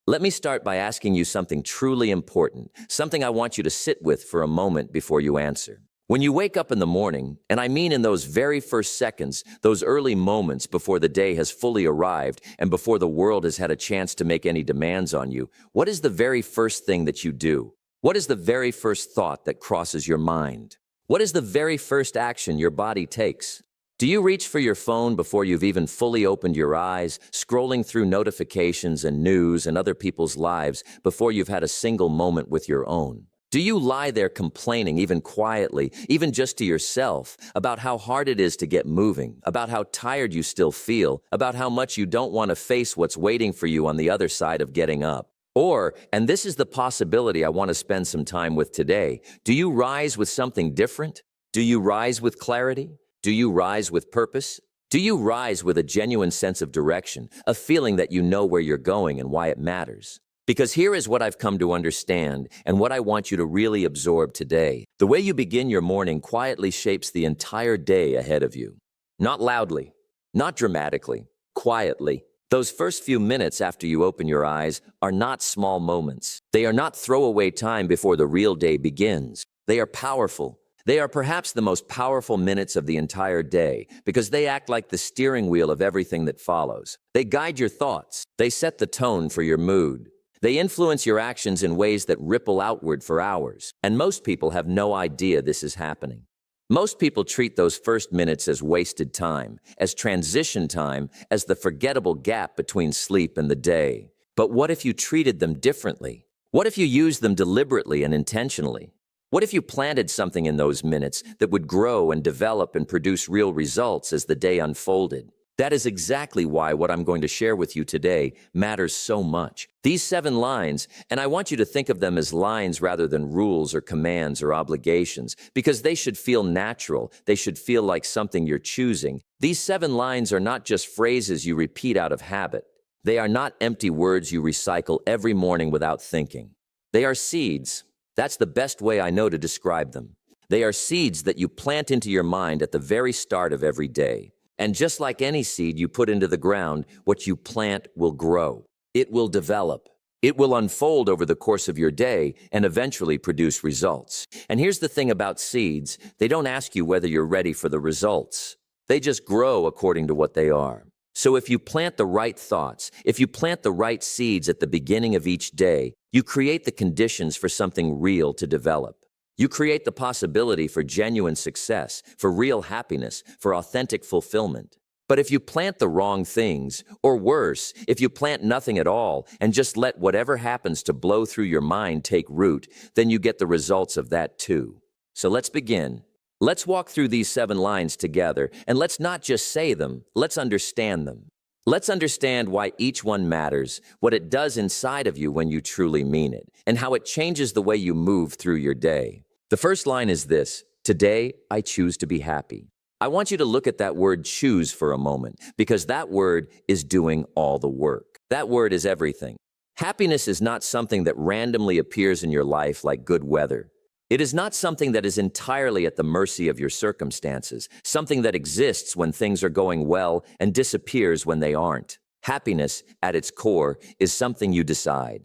Let me start by asking you something truly important, something I want you to sit with for a moment before you answer. When you wake up in the morning, and I mean in those very first seconds, those early moments before the day has fully arrived and before the world has had a chance to make any demands on you, what is the very first thing that you do? What is the very first thought that crosses your mind? What is the very first action your body takes? Do you reach for your phone before you've even fully opened your eyes, scrolling through notifications and news and other people's lives before you've had a single moment with your own? Do you lie there complaining, even quietly, even just to yourself, about how hard it is to get moving, about how tired you still feel, about how much you don't want to face what's waiting for you on the other side of getting up? Or, and this is the possibility I want to spend some time with today, do you rise with something different? Do you rise with clarity? Do you rise with purpose? Do you rise with a genuine sense of direction, a feeling that you know where you're going and why it matters? Because here is what I've come to understand and what I want you to really absorb today. The way you begin your morning quietly shapes the entire day ahead of you. Not loudly, not dramatically, quietly. Those first few minutes after you open your eyes are not small moments. They are not throwaway time before the real day begins. They are powerful. They are perhaps the most powerful minutes of the entire day because they act like the steering wheel of everything that follows. They guide your thoughts. They set the tone for your mood. They influence your actions in ways that ripple outward for hours. And most people have no idea this is happening. Most people treat those first minutes as wasted time, as transition time, as the forgettable gap between sleep and the day. But what if you treated them differently? What if you used them deliberately and intentionally? What if you planted something in those minutes that would grow and develop and produce real results as the day unfolded? That is exactly why what I'm going to share with you today matters so much. These 7 lines, and I want you to think of them as lines rather than rules or commands or obligations, because they should feel natural. They should feel like something you're choosing. These 7 lines are not just phrases you repeat out of habit. They are not empty words you recycle every morning without thinking. They are seeds. That's the best way I know to describe them. They are seeds that you plant into your mind at the very start of every day. And just like any seed you put into the ground, what you plant will grow. It will develop. It will unfold over the course of your day and eventually produce results. And here's the thing about seeds. They don't ask you whether you're ready for the results. They just grow according to what they are. So if you plant the right thoughts, if you plant the right seeds at the beginning of each day, you create the conditions for something real to develop. You create the possibility for genuine success, for real happiness, for authentic fulfillment. But if you plant the wrong things, or worse, if you plant nothing at all and just let whatever happens to blow through your mind take root, then you get the results of that too. So let's begin. Let's walk through these 7 lines together, and let's not just say them, let's understand them. Let's understand why each one matters, what it does inside of you when you truly mean it, and how it changes the way you move through your day. The first line is this: today, I choose to be happy. I want you to look at that word choose for a moment, because that word is doing all the work. That word is everything. Happiness is not something that randomly appears in your life like good weather. It is not something that is entirely at the mercy of your circumstances, something that exists when things are going well and disappears when they aren't. Happiness, at its core, is something you decide.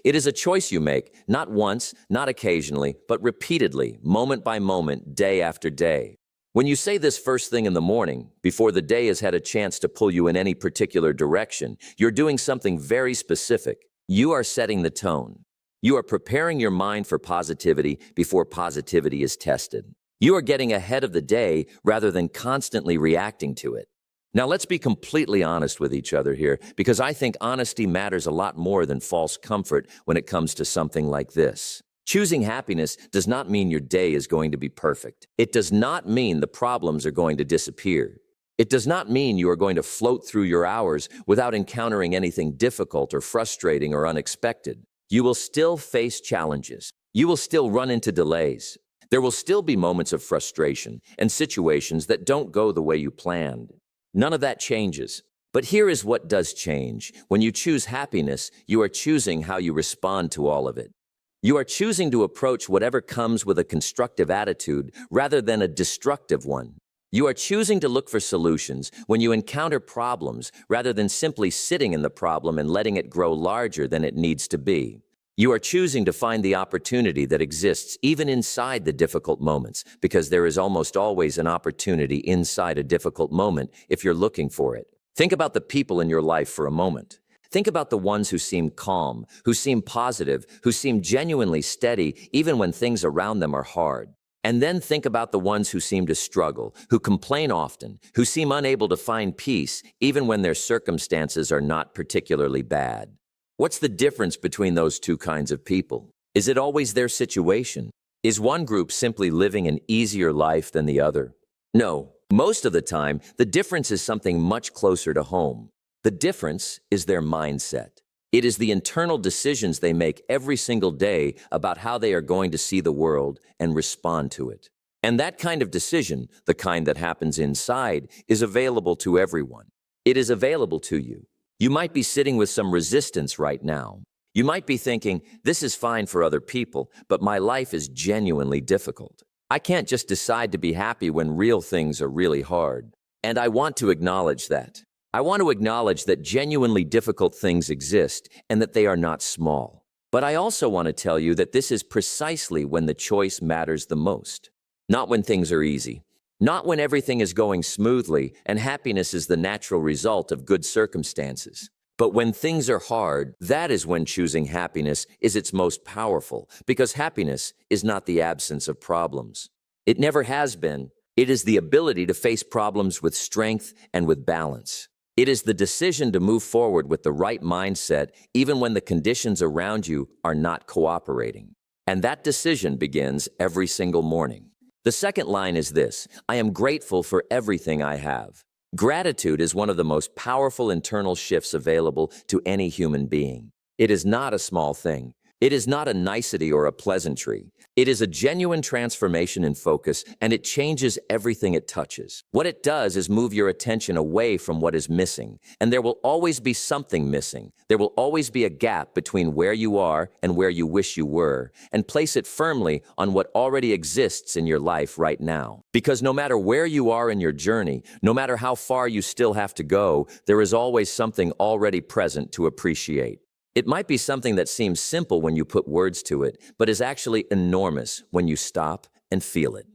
It is a choice you make, not once, not occasionally, but repeatedly, moment by moment, day after day. When you say this first thing in the morning, before the day has had a chance to pull you in any particular direction, you're doing something very specific. You are setting the tone. You are preparing your mind for positivity before positivity is tested. You are getting ahead of the day rather than constantly reacting to it. Now, let's be completely honest with each other here, because I think honesty matters a lot more than false comfort when it comes to something like this. Choosing happiness does not mean your day is going to be perfect. It does not mean the problems are going to disappear. It does not mean you are going to float through your hours without encountering anything difficult or frustrating or unexpected. You will still face challenges. You will still run into delays. There will still be moments of frustration and situations that don't go the way you planned. None of that changes. But here is what does change. When you choose happiness, you are choosing how you respond to all of it. You are choosing to approach whatever comes with a constructive attitude rather than a destructive one. You are choosing to look for solutions when you encounter problems rather than simply sitting in the problem and letting it grow larger than it needs to be. You are choosing to find the opportunity that exists even inside the difficult moments, because there is almost always an opportunity inside a difficult moment if you're looking for it. Think about the people in your life for a moment. Think about the ones who seem calm, who seem positive, who seem genuinely steady even when things around them are hard. And then think about the ones who seem to struggle, who complain often, who seem unable to find peace even when their circumstances are not particularly bad. What's the difference between those two kinds of people? Is it always their situation? Is one group simply living an easier life than the other? No, most of the time, the difference is something much closer to home. The difference is their mindset. It is the internal decisions they make every single day about how they are going to see the world and respond to it. And that kind of decision, the kind that happens inside, is available to everyone. It is available to you. You might be sitting with some resistance right now. You might be thinking, this is fine for other people, but my life is genuinely difficult. I can't just decide to be happy when real things are really hard. And I want to acknowledge that. I want to acknowledge that genuinely difficult things exist and that they are not small. But I also want to tell you that this is precisely when the choice matters the most. Not when things are easy. Not when everything is going smoothly and happiness is the natural result of good circumstances. But when things are hard, that is when choosing happiness is its most powerful, because happiness is not the absence of problems. It never has been. It is the ability to face problems with strength and with balance. It is the decision to move forward with the right mindset even when the conditions around you are not cooperating. And that decision begins every single morning. The second line is this: I am grateful for everything I have. Gratitude is one of the most powerful internal shifts available to any human being. It is not a small thing. It is not a nicety or a pleasantry. It is a genuine transformation in focus, and it changes everything it touches. What it does is move your attention away from what is missing, and there will always be something missing. There will always be a gap between where you are and where you wish you were, and place it firmly on what already exists in your life right now. Because no matter where you are in your journey, no matter how far you still have to go, there is always something already present to appreciate. It might be something that seems simple when you put words to it, but is actually enormous when you stop and feel it.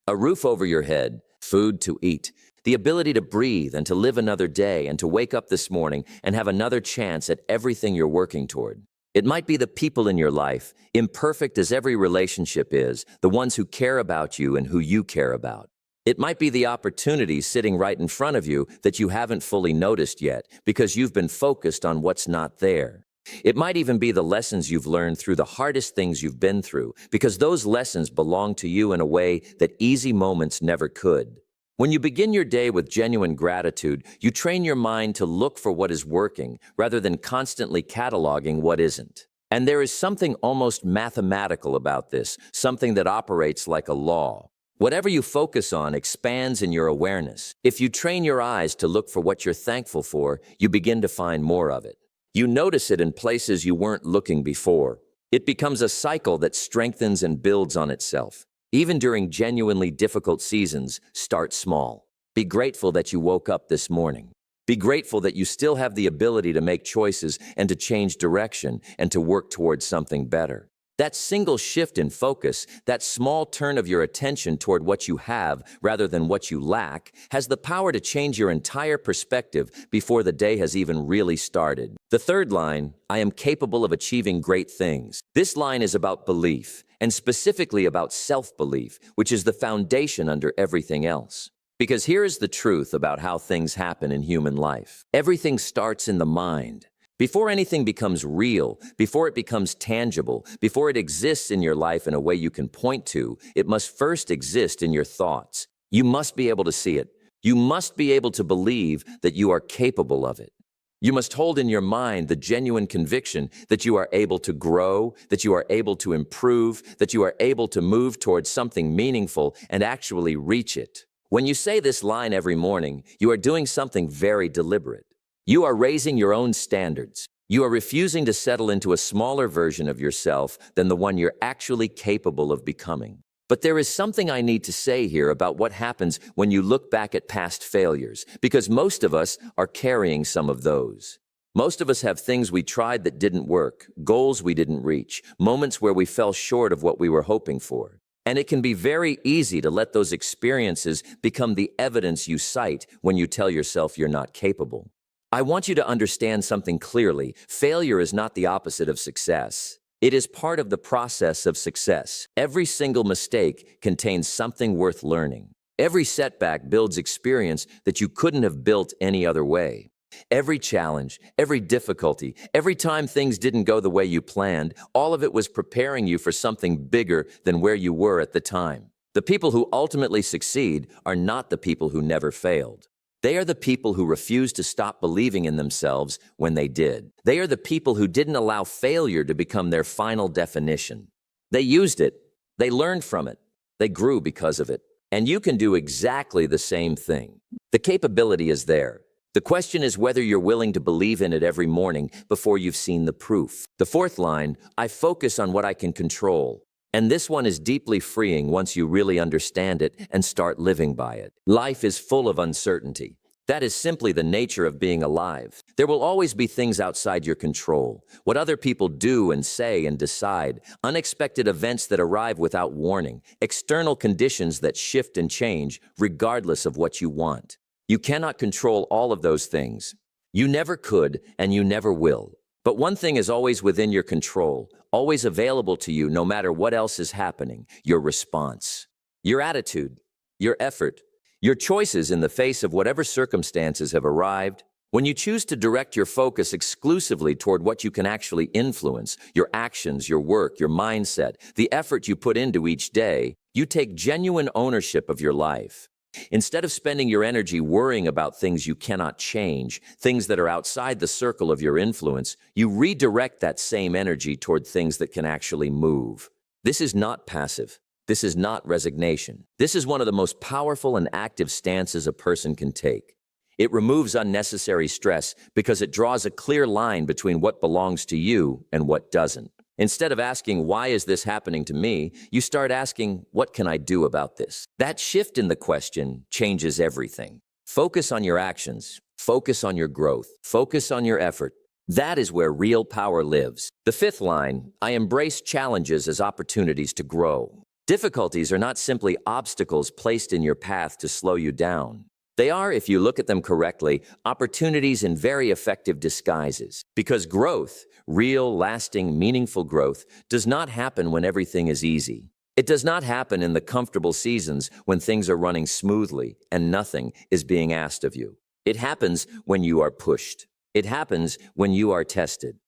A roof over your head, food to eat, the ability to breathe and to live another day and to wake up this morning and have another chance at everything you're working toward. It might be the people in your life, imperfect as every relationship is, the ones who care about you and who you care about. It might be the opportunities sitting right in front of you that you haven't fully noticed yet because you've been focused on what's not there. It might even be the lessons you've learned through the hardest things you've been through, because those lessons belong to you in a way that easy moments never could. When you begin your day with genuine gratitude, you train your mind to look for what is working rather than constantly cataloging what isn't. And there is something almost mathematical about this, something that operates like a law. Whatever you focus on expands in your awareness. If you train your eyes to look for what you're thankful for, you begin to find more of it. You notice it in places you weren't looking before. It becomes a cycle that strengthens and builds on itself. Even during genuinely difficult seasons, start small. Be grateful that you woke up this morning. Be grateful that you still have the ability to make choices and to change direction and to work towards something better. That single shift in focus, that small turn of your attention toward what you have rather than what you lack, has the power to change your entire perspective before the day has even really started. The third line, I am capable of achieving great things. This line is about belief, and specifically about self-belief, which is the foundation under everything else. Because here is the truth about how things happen in human life. Everything starts in the mind. Before anything becomes real, before it becomes tangible, before it exists in your life in a way you can point to, it must first exist in your thoughts. You must be able to see it. You must be able to believe that you are capable of it. You must hold in your mind the genuine conviction that you are able to grow, that you are able to improve, that you are able to move towards something meaningful and actually reach it. When you say this line every morning, you are doing something very deliberate. You are raising your own standards. You are refusing to settle into a smaller version of yourself than the one you're actually capable of becoming. But there is something I need to say here about what happens when you look back at past failures, because most of us are carrying some of those. Most of us have things we tried that didn't work, goals we didn't reach, moments where we fell short of what we were hoping for. And it can be very easy to let those experiences become the evidence you cite when you tell yourself you're not capable. I want you to understand something clearly. Failure is not the opposite of success. It is part of the process of success. Every single mistake contains something worth learning. Every setback builds experience that you couldn't have built any other way. Every challenge, every difficulty, every time things didn't go the way you planned, all of it was preparing you for something bigger than where you were at the time. The people who ultimately succeed are not the people who never failed. They are the people who refused to stop believing in themselves when they did. They are the people who didn't allow failure to become their final definition. They used it. They learned from it. They grew because of it. And you can do exactly the same thing. The capability is there. The question is whether you're willing to believe in it every morning before you've seen the proof. The fourth line, I focus on what I can control. And this one is deeply freeing once you really understand it and start living by it. Life is full of uncertainty. That is simply the nature of being alive. There will always be things outside your control. What other people do and say and decide, unexpected events that arrive without warning, external conditions that shift and change regardless of what you want. You cannot control all of those things. You never could and you never will. But one thing is always within your control, always available to you no matter what else is happening, your response, your attitude, your effort, your choices in the face of whatever circumstances have arrived. When you choose to direct your focus exclusively toward what you can actually influence, your actions, your work, your mindset, the effort you put into each day, you take genuine ownership of your life. Instead of spending your energy worrying about things you cannot change, things that are outside the circle of your influence, you redirect that same energy toward things that can actually move. This is not passive. This is not resignation. This is one of the most powerful and active stances a person can take. It removes unnecessary stress because it draws a clear line between what belongs to you and what doesn't. Instead of asking, why is this happening to me, you start asking, what can I do about this? That shift in the question changes everything. Focus on your actions. Focus on your growth. Focus on your effort. That is where real power lives. The fifth line, I embrace challenges as opportunities to grow. Difficulties are not simply obstacles placed in your path to slow you down. They are, if you look at them correctly, opportunities in very effective disguises. Because growth, real, lasting, meaningful growth, does not happen when everything is easy. It does not happen in the comfortable seasons when things are running smoothly and nothing is being asked of you. It happens when you are pushed. It happens when you are tested.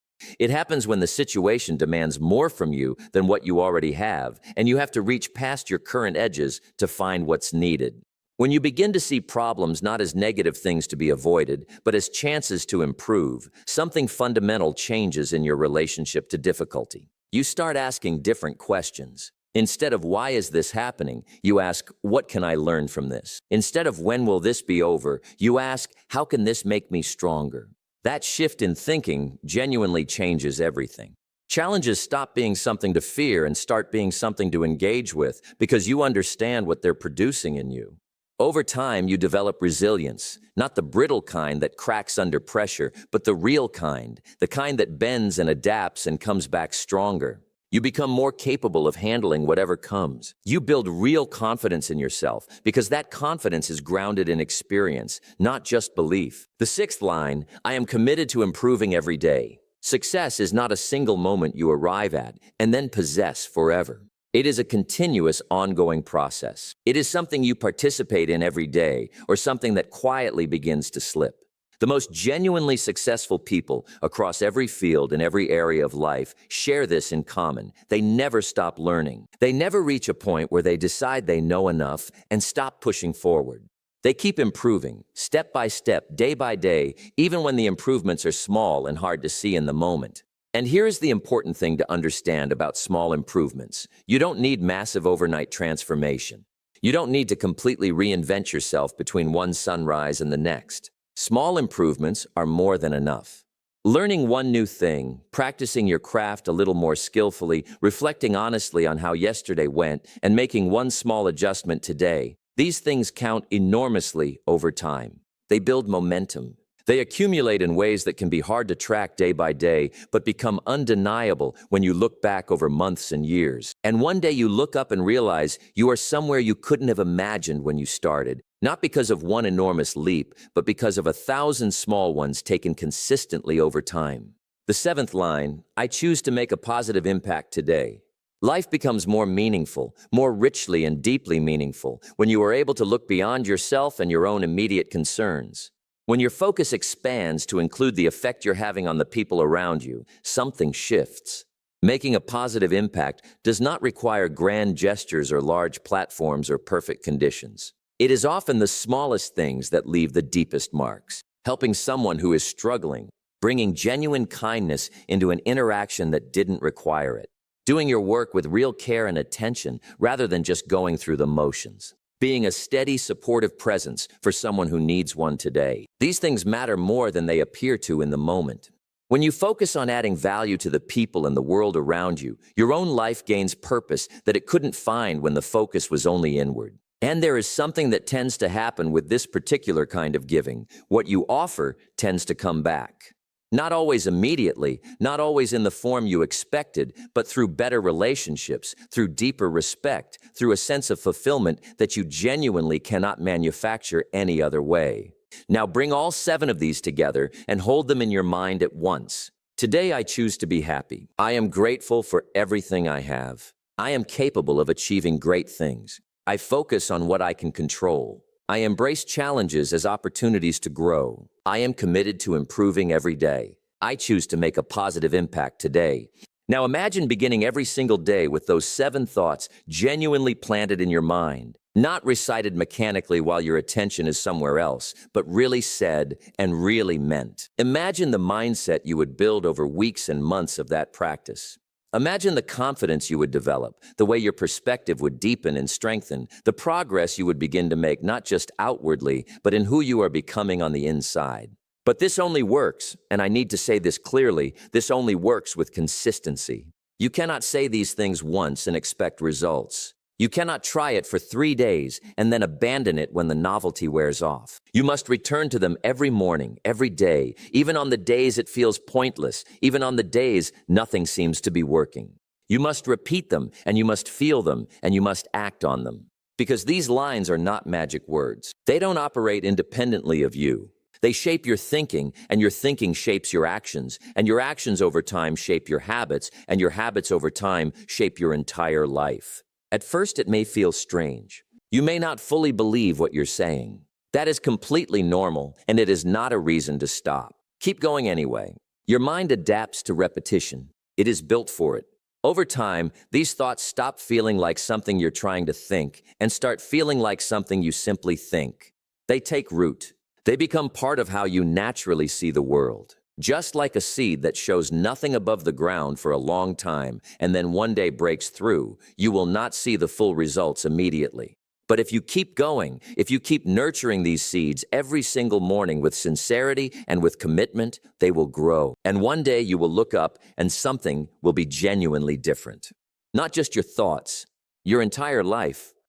It happens when the situation demands more from you than what you already have, and you have to reach past your current edges to find what's needed. When you begin to see problems not as negative things to be avoided, but as chances to improve, something fundamental changes in your relationship to difficulty. You start asking different questions. Instead of why is this happening, you ask, what can I learn from this? Instead of when will this be over, you ask, how can this make me stronger? That shift in thinking genuinely changes everything. Challenges stop being something to fear and start being something to engage with because you understand what they're producing in you. Over time, you develop resilience, not the brittle kind that cracks under pressure, but the real kind, the kind that bends and adapts and comes back stronger. You become more capable of handling whatever comes. You build real confidence in yourself because that confidence is grounded in experience, not just belief. The sixth line, I am committed to improving every day. Success is not a single moment you arrive at and then possess forever. It is a continuous, ongoing process. It is something you participate in every day or something that quietly begins to slip. The most genuinely successful people across every field and every area of life share this in common. They never stop learning. They never reach a point where they decide they know enough and stop pushing forward. They keep improving, step by step, day by day, even when the improvements are small and hard to see in the moment. And here's the important thing to understand about small improvements. You don't need massive overnight transformation. You don't need to completely reinvent yourself between one sunrise and the next. Small improvements are more than enough. Learning one new thing, practicing your craft a little more skillfully, reflecting honestly on how yesterday went, and making one small adjustment today. These things count enormously over time. They build momentum. They accumulate in ways that can be hard to track day by day, but become undeniable when you look back over months and years. And one day you look up and realize you are somewhere you couldn't have imagined when you started, not because of one enormous leap, but because of 1,000 small ones taken consistently over time. The seventh line, I choose to make a positive impact today. Life becomes more meaningful, more richly and deeply meaningful, when you are able to look beyond yourself and your own immediate concerns. When your focus expands to include the effect you're having on the people around you, something shifts. Making a positive impact does not require grand gestures or large platforms or perfect conditions. It is often the smallest things that leave the deepest marks. Helping someone who is struggling, bringing genuine kindness into an interaction that didn't require it. Doing your work with real care and attention rather than just going through the motions. Being a steady, supportive presence for someone who needs one today. These things matter more than they appear to in the moment. When you focus on adding value to the people and the world around you, your own life gains purpose that it couldn't find when the focus was only inward. And there is something that tends to happen with this particular kind of giving. What you offer tends to come back. Not always immediately, not always in the form you expected, but through better relationships, through deeper respect, through a sense of fulfillment that you genuinely cannot manufacture any other way. Now bring all 7 of these together and hold them in your mind at once. Today I choose to be happy. I am grateful for everything I have. I am capable of achieving great things. I focus on what I can control. I embrace challenges as opportunities to grow. I am committed to improving every day. I choose to make a positive impact today. Now imagine beginning every single day with those 7 thoughts genuinely planted in your mind, not recited mechanically while your attention is somewhere else, but really said and really meant. Imagine the mindset you would build over weeks and months of that practice. Imagine the confidence you would develop, the way your perspective would deepen and strengthen, the progress you would begin to make not just outwardly, but in who you are becoming on the inside. But this only works, and I need to say this clearly, this only works with consistency. You cannot say these things once and expect results. You cannot try it for 3 days and then abandon it when the novelty wears off. You must return to them every morning, every day, even on the days it feels pointless, even on the days nothing seems to be working. You must repeat them, and you must feel them, and you must act on them. Because these lines are not magic words. They don't operate independently of you. They shape your thinking, and your thinking shapes your actions, and your actions over time shape your habits, and your habits over time shape your entire life. At first, it may feel strange. You may not fully believe what you're saying. That is completely normal, and it is not a reason to stop. Keep going anyway. Your mind adapts to repetition. It is built for it. Over time, these thoughts stop feeling like something you're trying to think and start feeling like something you simply think. They take root. They become part of how you naturally see the world. Just like a seed that shows nothing above the ground for a long time and then one day breaks through, you will not see the full results immediately. But if you keep going, if you keep nurturing these seeds every single morning with sincerity and with commitment, they will grow. And one day you will look up and something will be genuinely different. Not just your thoughts, your entire life